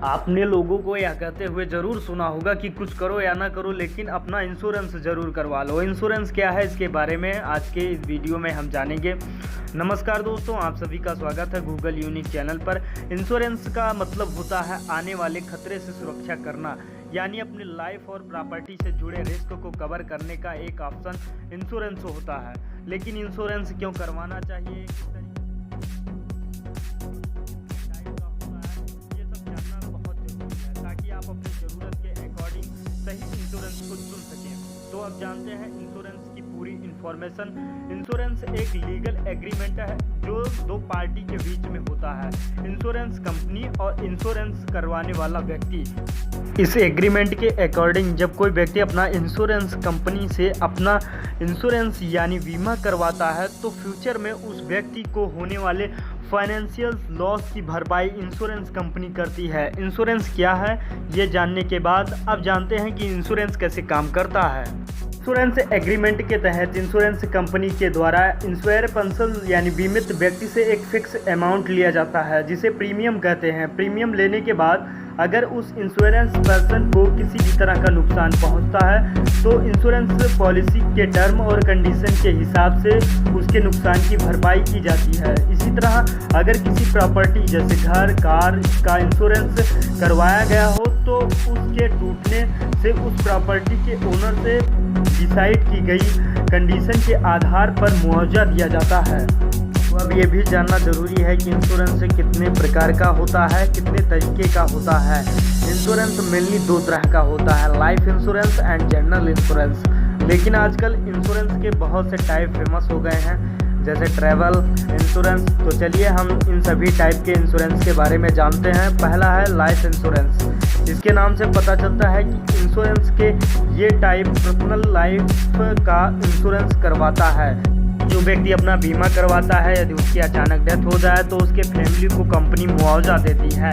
आपने लोगों को यह कहते हुए ज़रूर सुना होगा कि कुछ करो या ना करो लेकिन अपना इंश्योरेंस ज़रूर करवा लो। इंश्योरेंस क्या है, इसके बारे में आज के इस वीडियो में हम जानेंगे। नमस्कार दोस्तों, आप सभी का स्वागत है गूगल यूनिक चैनल पर। इंश्योरेंस का मतलब होता है आने वाले खतरे से सुरक्षा करना, यानी अपनी लाइफ और प्रॉपर्टी से जुड़े रिस्क को कवर करने का एक ऑप्शन इंश्योरेंस होता है। लेकिन इंश्योरेंस क्यों करवाना चाहिए, किस तरीके आप अपनी ज़रूरत के अकॉर्डिंग सही इंश्योरेंस को चुन सकें। तो अब जानते हैं इंश्योरेंस की पूरी इन्फॉर्मेशन। इंश्योरेंस एक लीगल एग्रीमेंट है जो दो पार्टी के बीच में होता है, इंश्योरेंस कंपनी और इंश्योरेंस करवाने वाला व्यक्ति। इस एग्रीमेंट के अकॉर्डिंग जब कोई व्यक्ति अपना इंश्योरेंस कंपनी से अपना इंश्योरेंस यानी बीमा करवाता है तो फ्यूचर में उस व्यक्ति को होने वाले फाइनेंशियल लॉस की भरपाई इंश्योरेंस कंपनी करती है। इंश्योरेंस क्या है ये जानने के बाद अब जानते हैं कि इंश्योरेंस कैसे काम करता है। इंश्योरेंस एग्रीमेंट के तहत इंश्योरेंस कंपनी के द्वारा इंश्योर पर्सन यानी बीमित व्यक्ति से एक फिक्स अमाउंट लिया जाता है जिसे प्रीमियम कहते हैं। प्रीमियम लेने के बाद अगर उस इंश्योरेंस पर्सन को किसी भी तरह का नुकसान पहुंचता है तो इंश्योरेंस पॉलिसी के टर्म और कंडीशन के हिसाब से उसके नुकसान की भरपाई की जाती है। इसी तरह अगर किसी प्रॉपर्टी जैसे घर कार का इंश्योरेंस करवाया गया हो तो उसके टूटने से उस प्रॉपर्टी के ओनर से डिसाइड की गई कंडीशन के आधार पर मुआवजा दिया जाता है। तो अब ये भी जानना ज़रूरी है कि इंश्योरेंस कितने प्रकार का होता है, कितने तरीके का होता है। इंश्योरेंस मेनली दो तरह का होता है, life insurance and general insurance. लेकिन आजकल इंश्योरेंस के बहुत से टाइप फेमस हो गए हैं जैसे ट्रैवल इंश्योरेंस। तो चलिए हम इन सभी टाइप के इंश्योरेंस के बारे में जानते हैं। पहला है लाइफ इंश्योरेंस। इसके नाम से पता चलता है कि इंश्योरेंस के ये टाइप पर्सनल लाइफ का इंश्योरेंस करवाता है। जो व्यक्ति अपना बीमा करवाता है यदि उसकी अचानक डेथ हो जाए तो उसके फैमिली को कंपनी मुआवजा देती है।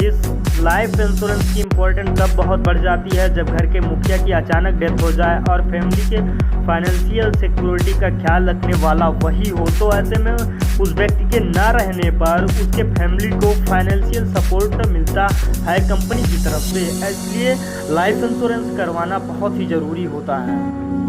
इस लाइफ इंश्योरेंस की इम्पोर्टेंस तब बहुत बढ़ जाती है जब घर के मुखिया की अचानक डेथ हो जाए और फैमिली के फाइनेंशियल सिक्योरिटी का ख्याल रखने वाला वही हो। तो ऐसे में उस व्यक्ति के न रहने पर उसके फैमिली को फाइनेंशियल सपोर्ट मिलता है कंपनी की तरफ से, इसलिए लाइफ इंश्योरेंस करवाना बहुत ही ज़रूरी होता है।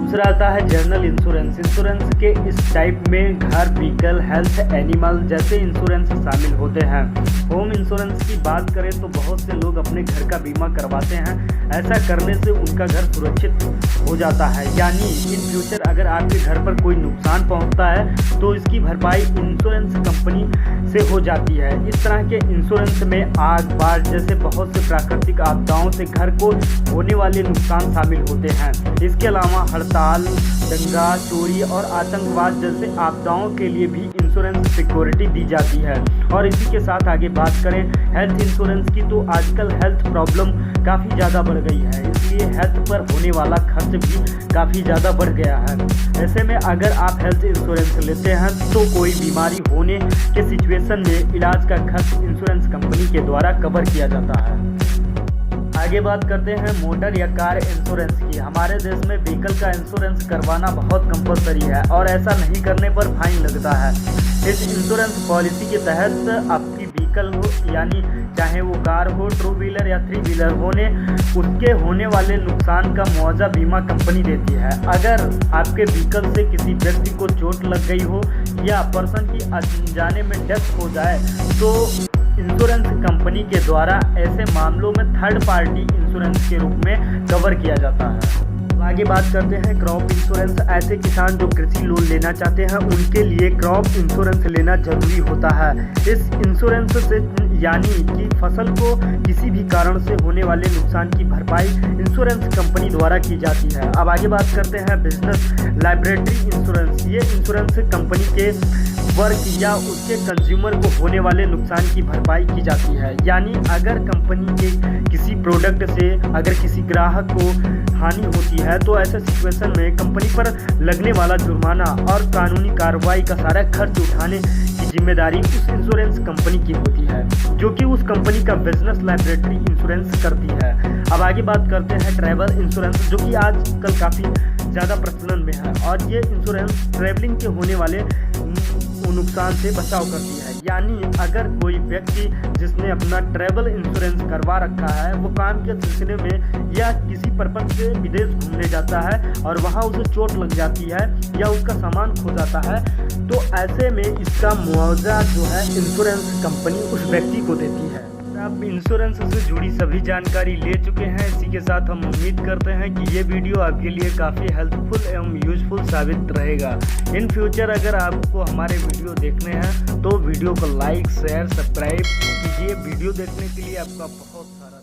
दूसरा आता है जनरल इंश्योरेंस। इंश्योरेंस के इस टाइप में घर, व्हीकल, हेल्थ, एनिमल जैसे इंश्योरेंस शामिल होते हैं। होम इंश्योरेंस की बात करें तो बहुत से लोग अपने घर का बीमा करवाते हैं। ऐसा करने से उनका घर सुरक्षित हो जाता है, यानी इन फ्यूचर अगर आपके घर पर कोई नुकसान पहुंचता है तो इसकी भरपाई इंश्योरेंस कंपनी से हो जाती है। इस तरह के इंश्योरेंस में आग, बाढ़ जैसे बहुत से प्राकृतिक आपदाओं से घर को होने वाले नुकसान शामिल होते हैं। इसके अलावा हड़ताल, दंगा, चोरी और आतंकवाद जैसे आपदाओं के लिए भी इंश्योरेंस सिक्योरिटी दी जाती है। और इसी के साथ आगे बात करें हेल्थ इंश्योरेंस की, तो आजकल हेल्थ प्रॉब्लम काफ़ी ज़्यादा बढ़ गई है, इसलिए हेल्थ पर होने वाला खर्च भी काफ़ी ज़्यादा बढ़ गया है। ऐसे में अगर आप हेल्थ इंश्योरेंस लेते हैं तो कोई बीमारी होने के सिचुएशन में इलाज का खर्च इंश्योरेंस कंपनी के द्वारा कवर किया जाता है। आगे बात करते हैं मोटर या कार इंश्योरेंस की। हमारे देश में व्हीकल का इंश्योरेंस करवाना बहुत कंपलसरी है और ऐसा नहीं करने पर फाइन लगता है। इस इंश्योरेंस पॉलिसी के तहत आपकी व्हीकल हो यानी चाहे वो कार हो, टू व्हीलर या थ्री व्हीलर होने उसके होने वाले नुकसान का मुआवजा बीमा कंपनी देती है। अगर आपके व्हीकल से किसी व्यक्ति को चोट लग गई हो या पर्सन की अनजाने में डेथ हो जाए तो इंश्योरेंस कंपनी के द्वारा ऐसे मामलों में थर्ड पार्टी इंश्योरेंस के रूप में कवर किया जाता है। आगे बात करते हैं क्रॉप इंश्योरेंस। ऐसे किसान जो कृषि लोन लेना चाहते हैं उनके लिए क्रॉप इंश्योरेंस लेना जरूरी होता है। इस इंश्योरेंस से यानी कि फसल को किसी भी कारण से होने वाले नुकसान की भरपाई इंश्योरेंस कंपनी द्वारा की जाती है। अब आगे बात करते हैं बिजनेस लायबिलिटी इंश्योरेंस। ये इंश्योरेंस कंपनी के वर्क या उसके कंज्यूमर को होने वाले नुकसान की भरपाई की जाती है, यानी अगर कंपनी के किसी प्रोडक्ट से अगर किसी ग्राहक को हानि होती है तो ऐसे सिचुएशन में कंपनी पर लगने वाला जुर्माना और कानूनी कार्रवाई का सारा खर्च उठाने की जिम्मेदारी उस इंश्योरेंस कंपनी की होती है, जो कि उस कंपनी का बिजनेस लायबिलिटी इंश्योरेंस करती है। अब आगे बात करते हैं ट्रैवल इंश्योरेंस, जो कि आजकल काफ़ी ज़्यादा प्रचलन में है और ये इंश्योरेंस ट्रैवलिंग के होने वाले नुकसान से बचाव करती है। यानी अगर कोई व्यक्ति जिसने अपना ट्रैवल इंश्योरेंस करवा रखा है वो काम के सिलसिले में या किसी पर्पज से विदेश घूमने जाता है और वहाँ उसे चोट लग जाती है या उसका सामान खो जाता है, तो ऐसे में इसका मुआवजा जो है इंश्योरेंस कंपनी उस व्यक्ति को देती है। आप इंश्योरेंस से जुड़ी सभी जानकारी ले चुके हैं। इसी के साथ हम उम्मीद करते हैं कि ये वीडियो आपके लिए काफ़ी हेल्पफुल एवं यूजफुल साबित रहेगा। इन फ्यूचर अगर आपको हमारे वीडियो देखने हैं तो वीडियो को लाइक शेयर सब्सक्राइब कीजिए। वीडियो देखने के लिए आपका बहुत सारा